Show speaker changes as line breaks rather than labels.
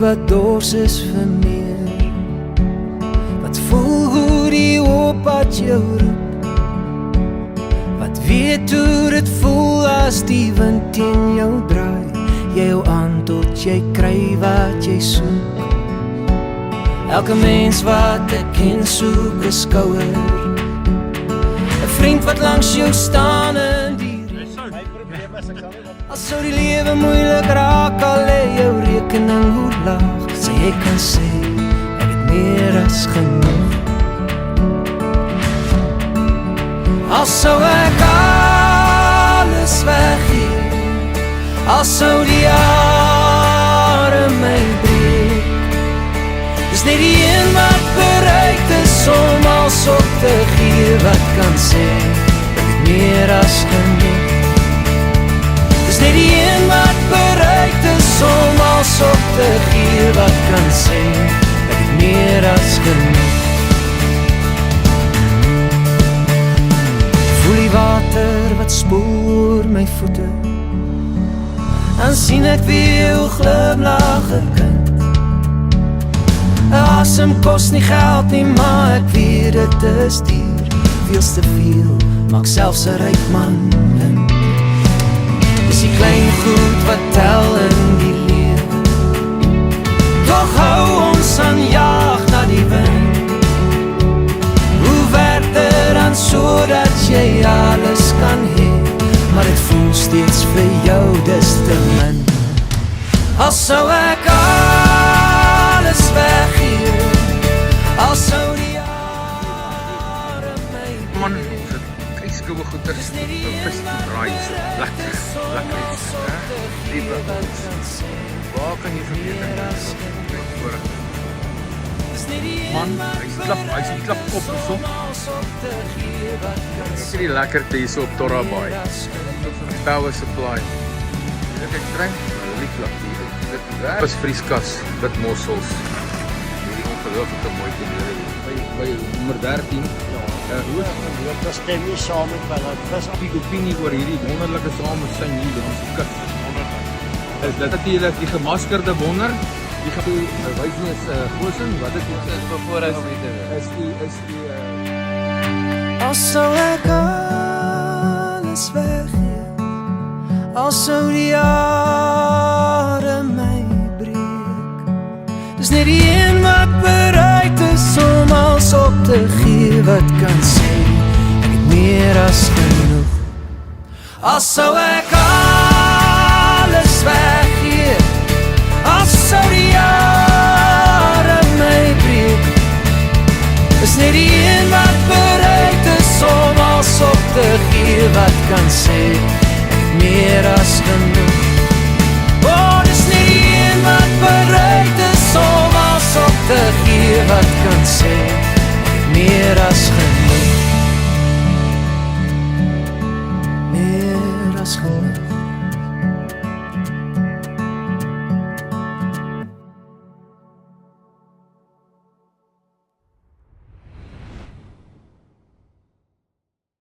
wat dors is vir meer, wat voel hoe die oppad jou roep, wat weet hoe dit voel as die wind teen jou draai, jy jou aan tot jy kry wat jy soek. Elke mens wat ek ken soek 'n skouer, 'n vriend wat langs jou staan in die as sou die lewe moeilik raak, al lê jou rekening hoe laag, sê jy kan sê, ek het meer as genoeg. Al sou ek alles weggee, al sou die jare my breek, dis net die een wat bereid is om als op te gee, wat kan sê, ek het meer as genoeg. Dis net die een wat bereid is om als op te gee, wat kan sê, ek het meer as genoeg. Voel die water wat spoel oor my voete, dan sien ek weer jou glimlagge kind. 'n asem kos nie geld nie, maar ek weet dit is duur, veels te veel, maak selfs 'n ryk man blind. Dis die klein goed wat tel in die lewe, toch hou ons aan jaag na die wind. Hoe werk dit dan so dat jy alles kan hee, maar het voel steeds vir jou dis te min. Al sou ek alles weggee, al sou die jare my
man, ijskoue goeders, vis en braai, lekker, liewe, waar kan jy verbeter? Man, hy is die klap kop so. Ek sê die lekkerte hier so op Torra Bay, Power Supply. Ek drink, lieflik hier, dit is vrieskas, wit mossels, hierdie ongelooflike mooi kinderen, by nummer 13,
Dat stem nie saam met my, dat is
die opinie oor hierdie wonderlike samensyn hier by ons kut. Is dit natuurlijk die gemaskerde wonder, die wijsnees Goosen, wat het is bevoorreis is die
Al sou ek alles weggee, al sou die jare my breek, dis net die een wat bereid is om als op te gee, wat kan sê, ek het meer as genoeg. Al sou ek alles weggee, al sou die jare my breek, dis net die een wat